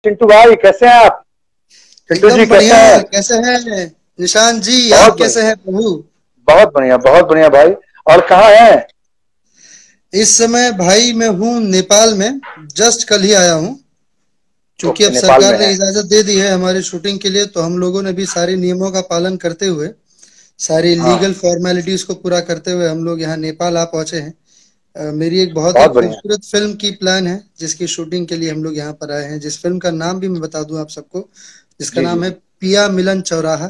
चिंटू भाई, कैसे हैं आप? चिंटू जी एकदम कैसे बढ़िया। हैं? कैसे हैं निशान जी? आप बहुत बढ़िया। कैसे हैं प्रभु? बहुत बढ़िया भाई। और कहाँ हैं? इस समय भाई मैं हूँ नेपाल में। जस्ट कल ही आया हूँ। क्योंकि ओके, अब नेपाल सरकार में ने हैं। इजाजत दे दी है हमारी शूटिंग के लिए, तो हम लोगों ने भी सारे नियमों का पालन करते हुए, सारी हाँ, लीगल फॉर्मेलिटीज को पूरा करते हुए हम लोग यहाँ नेपाल आ पहुंचे हैं। मेरी एक बहुत ही बहुत बढ़िया। खूबसूरत फिल्म की प्लान है, जिसकी शूटिंग के लिए हम लोग यहाँ पर आए हैं। जिस फिल्म का नाम भी मैं बता दूं आप सबको, जिसका जी जी नाम है जी। पिया मिलन चौराहा।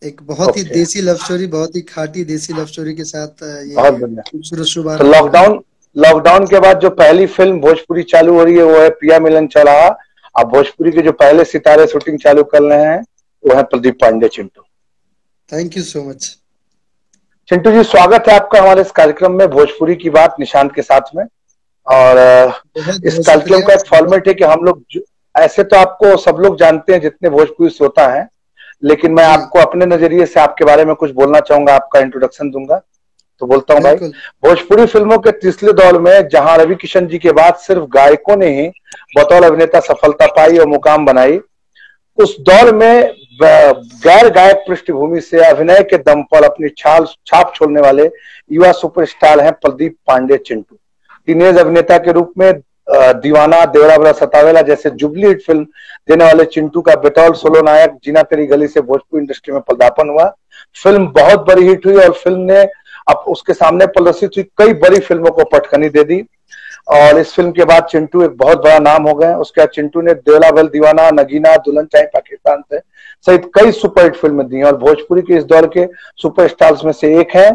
एक बहुत ही ओके। देसी लव स्टोरी, बहुत ही खाटी देसी लव स्टोरी के साथ बहुत ये बढ़िया। खूबसूरत तो शुभारंभ हो रहा है। लॉकडाउन लॉकडाउन के बाद जो पहली फिल्म भोजपुरी चालू हो रही है वो है पिया मिलन चौराहा। अब भोजपुरी के जो पहले सितारे शूटिंग चालू कर रहे हैं वो है Pradeep Pandey, Chintu. Thank you so much. Chintu ji, स्वागत है आपका हमारे इस कार्यक्रम में, भोजपुरी की बात निशांत के साथ में। और बहुत इस बहुत कार्यक्रम शुक्रिया। का एक बहुत फॉर्मेट है कि हम लोग ऐसे तो आपको सब लोग जानते हैं जितने भोजपुरी श्रोता हैं, लेकिन मैं जी। आपको अपने नजरिए से आपके बारे में कुछ बोलना चाहूंगा, आपका इंट्रोडक्शन दूंगा। तो बोलता हूँ भाई, बिल्कुल। भोजपुरी फिल्मों के तीसरे दौर में जहां रवि किशन जी के बाद सिर्फ गायकों ने ही बतौर अभिनेता सफलता पाई और मुकाम बनाई, उस दौर में गैर गायक पृष्ठभूमि से अभिनय के दम पर अपनी छाप छोड़ने वाले युवा सुपरस्टार हैं प्रदीप पांडे, चिंटू। टीनेज अभिनेता के रूप में दीवाना, देवरा बड़ा सतावेला जैसे जुबली हिट फिल्म देने वाले चिंटू का बतौर सोलो नायक जीना तेरी गली से भोजपुरी इंडस्ट्री में पदार्पण हुआ। फिल्म बहुत बड़ी हिट हुई और फिल्म ने अब उसके सामने प्रदर्शित हुई कई बड़ी फिल्मों को पटखनी दे दी। और इस फिल्म के बाद चिंटू एक बहुत बड़ा नाम हो गए। उसके बाद चिंटू ने देवला भल दीवाना, नगीना, दुल्हन चाहे पाकिस्तान से सहित कई सुपरहिट फिल्में दी और भोजपुरी के इस दौर के सुपरस्टार्स में से एक है।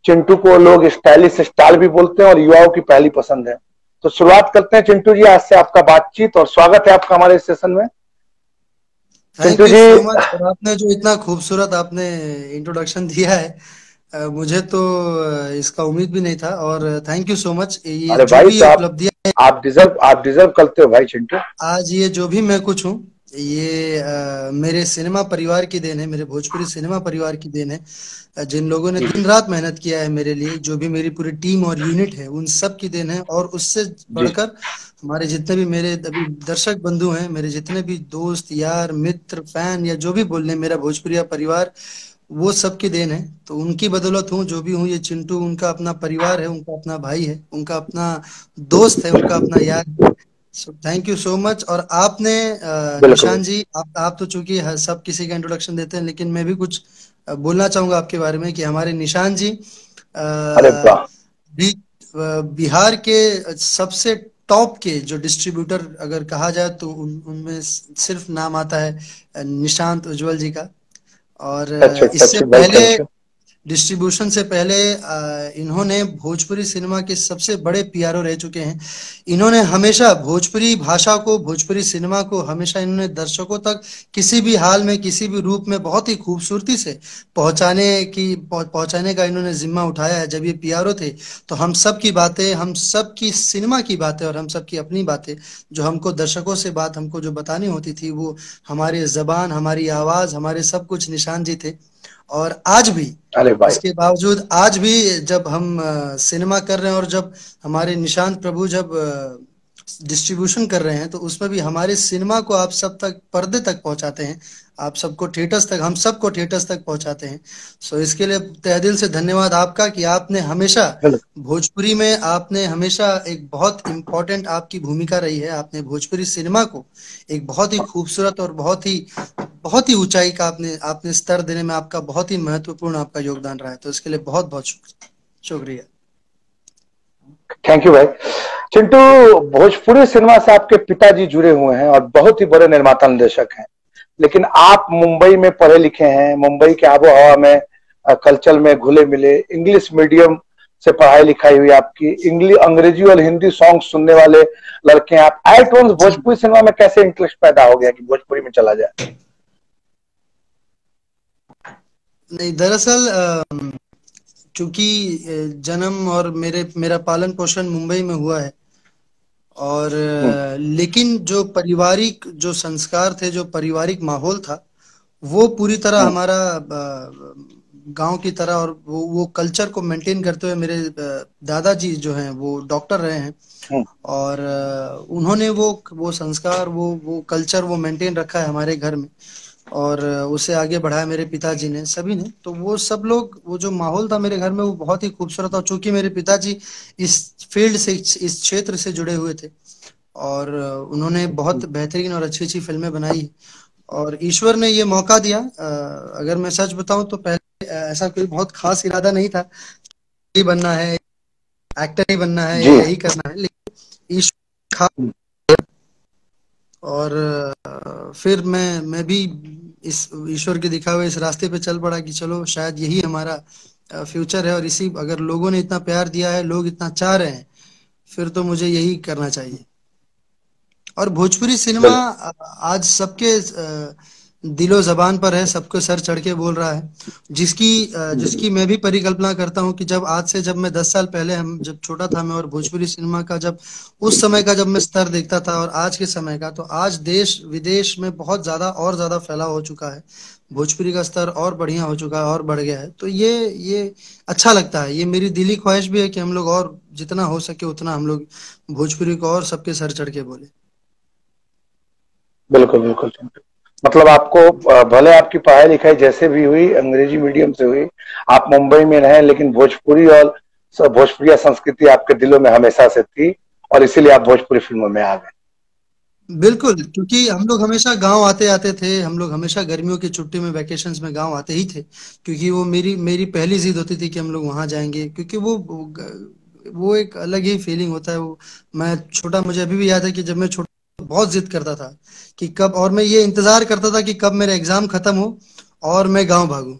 चिंटू को लोग स्टाइलिश स्टार भी बोलते हैं और युवाओं की पहली पसंद है। तो शुरुआत करते हैं चिंटू जी आज से आपका बातचीत, और स्वागत है आपका हमारे इस सेशन में। Thank Chintu you ji. So much. और आपने जो इतना खूबसूरत आपने इंट्रोडक्शन दिया है, मुझे तो इसका उम्मीद भी नहीं था। और थैंक यू सो मच। ये अरे जो भाई, भी तो उपलब्धियां, आप डिजर्व करते हो भाई चिंटू। आज ये जो भी मैं कुछ हूँ, ये मेरे सिनेमा परिवार की देन है, मेरे भोजपुरी सिनेमा परिवार की देन है। जिन लोगों ने जी दिन जी रात मेहनत किया है मेरे लिए, जो भी मेरी पूरी टीम और यूनिट है, उन सब की देन है। और उससे जी। बढ़कर हमारे जितने भी मेरे अभी दर्शक बंधु हैं, मेरे जितने भी दोस्त यार मित्र फैन, या जो भी बोल लें, मेरा भोजपुरिया परिवार, वो सब की देन है। तो उनकी बदौलत हूँ जो भी हूँ। ये चिंटू उनका अपना परिवार है, उनका अपना भाई है, उनका अपना दोस्त है, उनका अपना यार है। So thank you so much. और आपने बिल्कुल निशान बिल्कुल। जी, आप तो चूंकि सब किसी का इंट्रोडक्शन देते हैं, लेकिन मैं भी कुछ बोलना चाहूंगा आपके बारे में कि हमारे निशान जी अरे वाह। भी बिहार के सबसे टॉप के जो डिस्ट्रीब्यूटर अगर कहा जाए, तो उनमें सिर्फ नाम आता है निशांत उज्जवल जी का। और टच इससे भाई, पहले, थैंक यू। डिस्ट्रीब्यूशन से पहले इन्होंने भोजपुरी सिनेमा के सबसे बड़े पीआरओ रह चुके हैं। इन्होंने हमेशा भोजपुरी भाषा को, भोजपुरी सिनेमा को हमेशा इन्होंने दर्शकों तक किसी भी हाल में, किसी भी रूप में बहुत ही खूबसूरती से पहुंचाने का इन्होंने जिम्मा उठाया है। जब ये पीआरओ थे, तो हम सब की बातें, हम सब की सिनेमा की बातें और हम सब की अपनी बातें, जो हमको दर्शकों से बात हमको जो बतानी होती थी, वो हमारी जबान, हमारी आवाज, हमारे सब कुछ निशान जी थे। और आज भी, अरे भाई। इसके बावजूद आज भी जब हम सिनेमा कर रहे हैं, और जब हमारे निशांत प्रभु जब डिस्ट्रीब्यूशन कर रहे हैं, तो उसमें भी हमारे सिनेमा को आप सब तक, पर्दे तक पहुंचाते हैं। आप सबको थिएटर्स तक, हम सबको थिएटर्स तक पहुंचाते हैं। सो इसके लिए तहे दिल से धन्यवाद आपका, कि आपने हमेशा बिल्कुल। भोजपुरी में, आपने हमेशा एक बहुत इम्पोर्टेंट आपकी भूमिका रही है। आपने भोजपुरी सिनेमा को एक बहुत ही खूबसूरत और बहुत ही ऊंचाई का आपने आपने स्तर देने में आपका बहुत ही महत्वपूर्ण आपका योगदान रहा है। तो इसके लिए बहुत बहुत शुक्रिया। थैंक यू भाई। चिंटू, भोजपुरी सिनेमा से आपके पिताजी जुड़े हुए हैं और बहुत ही बड़े निर्माता निर्देशक हैं, लेकिन आप मुंबई में पढ़े लिखे हैं, मुंबई के आबो हवा में, कल्चर में घुले मिले, इंग्लिश मीडियम से पढ़ाई लिखाई हुई आपकी, इंग्लिश, अंग्रेजी और हिंदी सॉन्ग सुनने वाले लड़के हैं आप। एट वंस जी। भोजपुरी सिनेमा में कैसे इंटरेस्ट पैदा हो गया कि भोजपुरी में चला जाए? नहीं, दरअसल चूंकि जन्म और मेरा पालन पोषण मुंबई में हुआ है। और हम्म। लेकिन जो पारिवारिक जो संस्कार थे, जो पारिवारिक माहौल था, वो पूरी तरह हम्म। हमारा गांव की तरह, और वो कल्चर को मेंटेन करते हुए मेरे दादाजी जो हैं वो डॉक्टर रहे हैं, हम्म। और उन्होंने वो संस्कार, वो कल्चर वो मेंटेन रखा है हमारे घर में, और उसे आगे बढ़ाया मेरे पिताजी ने, सभी ने। तो वो सब लोग, वो जो माहौल था मेरे घर में वो बहुत ही खूबसूरत था। चूंकि मेरे पिताजी इस फील्ड से, इस क्षेत्र से जुड़े हुए थे, और उन्होंने बहुत बेहतरीन और अच्छी अच्छी फिल्में बनाई, और ईश्वर ने ये मौका दिया। अगर मैं सच बताऊं तो पहले ऐसा कोई बहुत खास इरादा नहीं था, ही बनना है, एक्टर ही बनना है या जी। यही करना है, लेकिन ईश्वर खा। और फिर मैं भी इस ईश्वर के दिखाए हुए इस रास्ते पे चल पड़ा कि चलो शायद यही हमारा फ्यूचर है, और इसी, अगर लोगों ने इतना प्यार दिया है, लोग इतना चाह रहे हैं, फिर तो मुझे यही करना चाहिए। और भोजपुरी सिनेमा बिल्कुल। आज सबके दिलो जबान पर है, सबको सर चढ़ के बोल रहा है, जिसकी मैं भी परिकल्पना करता हूँ कि जब मैं 10 साल पहले, हम जब छोटा था मैं, और भोजपुरी सिनेमा का जब उस समय का जब मैं स्तर देखता था और आज के समय का, तो आज देश विदेश में बहुत ज्यादा और ज्यादा फैलाव हो चुका है, भोजपुरी का स्तर और बढ़िया हो चुका है और बढ़ गया है। तो ये अच्छा लगता है, ये मेरी दिली ख्वाहिश भी है कि हम लोग और जितना हो सके उतना हम लोग भोजपुरी को और सबके सर चढ़ के बोले। बिल्कुल बिल्कुल चिंटू। मतलब आपको भले आपकी पढ़ाई लिखाई जैसे भी हुई अंग्रेजी मीडियम से हुई, आप मुंबई में रहे, लेकिन भोजपुरी और भोजपुरी संस्कृति आपके दिलों में हमेशा से थी, और इसीलिए आप भोजपुरी फिल्मों में आ गए। बिल्कुल, क्योंकि हम लोग हमेशा गांव आते आते थे, हम लोग हमेशा गर्मियों की छुट्टी में वैकेशंस में गांव आते ही थे, क्योंकि वो मेरी मेरी पहली जिद होती थी कि हम लोग वहां जाएंगे, क्योंकि वो एक अलग ही फीलिंग होता है। वो मैं छोटा, मुझे अभी भी याद है कि जब मैं छोटा बहुत जिद करता था कि कब, और मैं ये इंतजार करता था कि कब मेरा एग्जाम खत्म हो और मैं गाँव भागूं।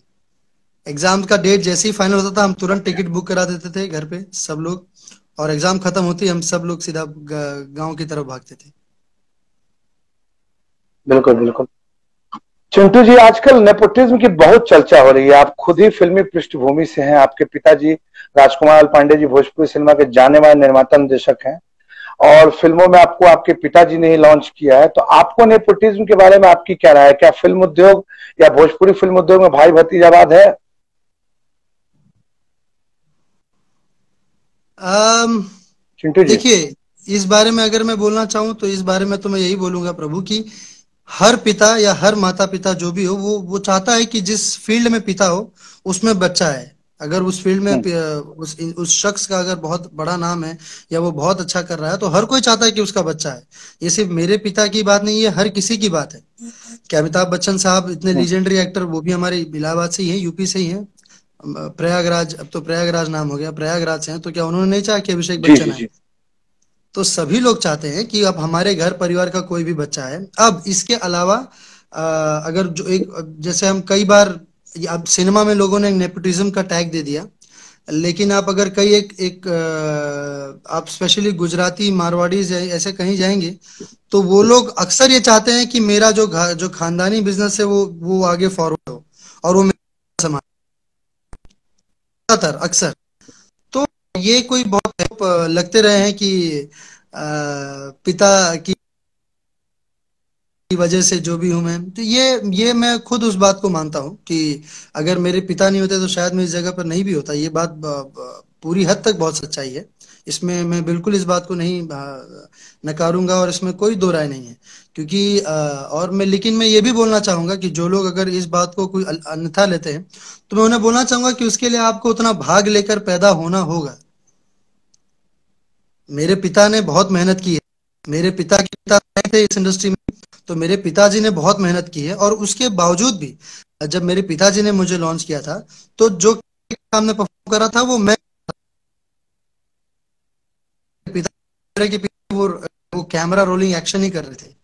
एग्जाम का डेट जैसे ही फाइनल होता था, हम तुरंत टिकट बुक करा देते थे घर पे सब लोग, और एग्जाम खत्म होते ही हम सब लोग सीधा गांव की तरफ भागते थे। बिल्कुल बिल्कुल चिंटू जी, आजकल नेपोटिज्म की बहुत चर्चा हो रही है। आप खुद ही फिल्मी पृष्ठभूमि से हैं, आपके पिताजी राजकुमार पांडे जी भोजपुरी सिनेमा के जाने माने निर्माता निर्देशक हैं, और फिल्मों में आपको आपके पिताजी ने ही लॉन्च किया है। तो आपको नेपोटिज्म के बारे में आपकी क्या राय है? क्या फिल्म उद्योग या भोजपुरी फिल्म उद्योग में भाई भतीजावाद है? अम चिंटू जी। देखिए, इस बारे में अगर मैं बोलना चाहूँ तो इस बारे में तो मैं यही बोलूंगा प्रभु, कि हर पिता या हर माता पिता जो भी हो, वो चाहता है कि जिस फील्ड में पिता हो उसमें बच्चा है। अगर उस फील्ड में उस शख्स का अगर बहुत बड़ा नाम है या वो बहुत अच्छा कर रहा है, तो हर कोई चाहता है कि उसका बच्चा है। ये सिर्फ मेरे पिता की बात नहीं है, हर किसी की बात है। कि अमिताभ बच्चन साहब इतने लीजेंडरी एक्टर, वो भी हमारे इलाहाबाद से ही हैं, यूपी से ही हैं। प्रयागराज, अब तो प्रयागराज नाम हो गया, प्रयागराज से हैं, तो क्या उन्होंने नहीं चाहा कि अभिषेक जी बच्चन जी आए? जी। तो सभी लोग चाहते हैं कि अब हमारे घर परिवार का कोई भी बच्चा है। अब इसके अलावा अगर जो एक, जैसे हम कई बार, अब सिनेमा में लोगों ने नेपोटिज्म का टैग दे दिया, लेकिन आप अगर कई आप स्पेशली गुजराती मारवाड़ी ऐसे कहीं जाएंगे, तो वो लोग अक्सर ये चाहते हैं कि मेरा जो खानदानी बिजनेस है वो आगे फॉरवर्ड हो, और वो मेरा समाज, ज्यादातर अक्सर। तो ये कोई बहुत लगते रहे हैं कि पिता की वजह से जो भी हूं मैं, तो ये मैं खुद उस बात को मानता हूं कि अगर मेरे पिता नहीं होते तो शायद मैं इस जगह पर नहीं भी होता। ये बात पूरी हद तक बहुत सच्चाई है, इसमें मैं बिल्कुल इस बात को नहीं नकारूंगा, और इसमें कोई दो राय नहीं है। क्योंकि और मैं, लेकिन मैं ये भी बोलना चाहूंगा कि जो लोग अगर इस बात को कोई अन्यथा लेते हैं, तो मैं उन्हें बोलना चाहूंगा कि उसके लिए आपको उतना भाग लेकर पैदा होना होगा। मेरे पिता ने बहुत मेहनत की है, मेरे पिता के पिता नहीं थे इस इंडस्ट्री में, तो मेरे पिताजी ने बहुत मेहनत की है, और उसके बावजूद भी जब मेरे पिताजी ने मुझे लॉन्च किया था, तो जो सामने परफॉर्म करा था वो मैं, पिता के पीछे वो कैमरा रोलिंग एक्शन ही कर रहे थे,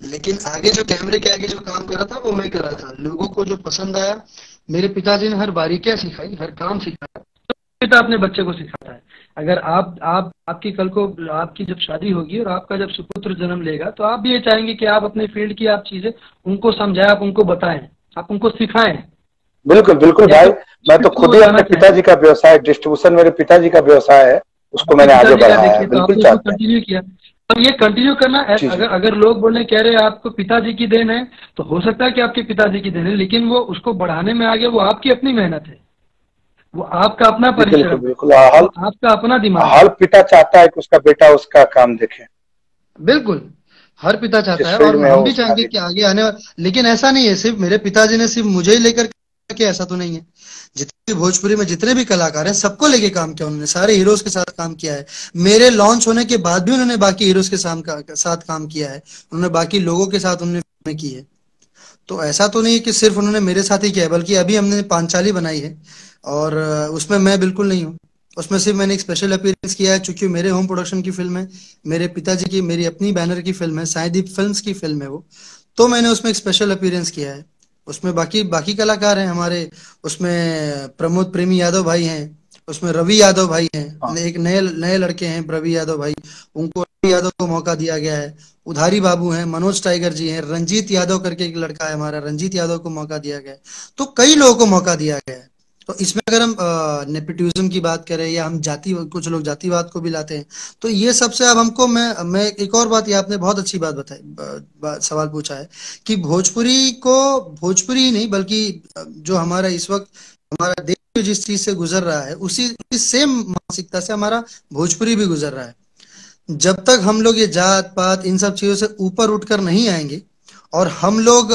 लेकिन आगे जो कैमरे के आगे जो काम करा था वो मैं कर रहा था। लोगों को जो पसंद आया, मेरे पिताजी ने हर बारीकियां सिखाई, हर काम सिखाया। पिता अपने बच्चे को सिखाता है। अगर आप आपकी कल को आपकी जब शादी होगी और आपका जब सुपुत्र जन्म लेगा, तो आप भी ये चाहेंगे कि आप अपने फील्ड की आप चीजें उनको समझाएं, आप उनको बताएं, आप उनको सिखाएं। बिल्कुल बिल्कुल या भाई, तो मैं तो को खुद ही जाना अपने चाहें, पिताजी का व्यवसाय, डिस्ट्रीब्यूशन मेरे पिताजी का व्यवसाय है, उसको आपके मैंने आगे पिताजी का बढ़ाया है। देखिए तो बिल्कुल आपने उसको चाहते हैं। कंटिन्यू किया। अब ये कंटिन्यू करना, जी जी। अगर अगर लोग बोले कह रहे आपको पिताजी की देन है, तो हो सकता है कि आपके पिताजी की देन है, लेकिन वो उसको बढ़ाने में आगे वो आपकी अपनी मेहनत है, वो आपका अपना जी बिल्कुल परिश्रम है, बिल्कुल। वो आपका अपना दिमाग है। हर पिता चाहता है कि उसका बेटा उसका काम देखे, बिल्कुल, हर पिता चाहता जिस है, फील्ड और में हो हम भी उसमें चाहेंगे आगे। कि आगे आने वाले, लेकिन ऐसा नहीं है सिर्फ मेरे पिताजी ने सिर्फ मुझे ही लेकर के, ऐसा तो नहीं है। जितने भी भोजपुरी में जितने भी कलाकार हैं, सबको लेके काम किया उन्होंने, सारे हीरोज के साथ काम किया है। मेरे लॉन्च होने के बाद भी उन्होंने बाकी हीरोज के साथ काम किया है, उन्होंने बाकी लोगों के साथ उन्होंने फिल्में की है। तो ऐसा तो नहीं है कि सिर्फ उन्होंने मेरे साथ ही किया है, बल्कि अभी हमने पांचाली बनाई है, और उसमें मैं बिल्कुल नहीं हूँ। उसमें सिर्फ मैंने एक स्पेशल अपीयरेंस किया है, चूंकि मेरे होम प्रोडक्शन की फिल्म है, मेरे पिताजी की, मेरी अपनी बैनर की फिल्म है, साईदीप फिल्म्स की फिल्म है वो। तो मैंने उसमें एक स्पेशल अपीयरेंस किया है। उसमें बाकी बाकी कलाकार हैं हमारे, उसमें प्रमोद प्रेमी यादव भाई हैं, उसमें रवि यादव भाई हैं, हाँ एक नए नए लड़के हैं रवि यादव भाई, उनको रवि यादव को मौका दिया गया है। उधारी बाबू हैं, मनोज टाइगर जी हैं, रंजीत यादव करके एक लड़का है हमारा, रंजीत यादव को मौका दिया गया है। तो कई लोगों को मौका दिया गया है। तो इसमें अगर हम नेपोटिज्म की बात करें, या हम जाति, कुछ लोग जातिवाद को भी लाते हैं, तो ये सबसे अब हमको, मैं एक और बात, ये आपने बहुत अच्छी बात बताई, सवाल पूछा है कि भोजपुरी को, भोजपुरी ही नहीं बल्कि जो हमारा इस वक्त हमारा देश जिस चीज से गुजर रहा है, उसी सेम मानसिकता से हमारा भोजपुरी भी गुजर रहा है। जब तक हम लोग ये जात पात इन सब चीजों से ऊपर उठकर नहीं आएंगे, और हम लोग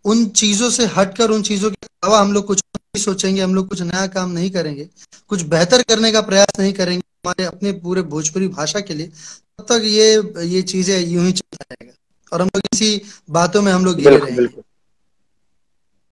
उन चीजों से हटकर, उन चीजों के अलावा हम लोग कुछ नहीं सोचेंगे, हम लोग कुछ नया काम नहीं करेंगे, कुछ बेहतर करने का प्रयास नहीं करेंगे हमारे अपने पूरे भोजपुरी भाषा के लिए, तब तक ये चीजें यूं ही चलता रहेगा, और हम लोग इसी बातों में हम लोग घिरे बिल्कुल रहेंगे। बिल्कुल।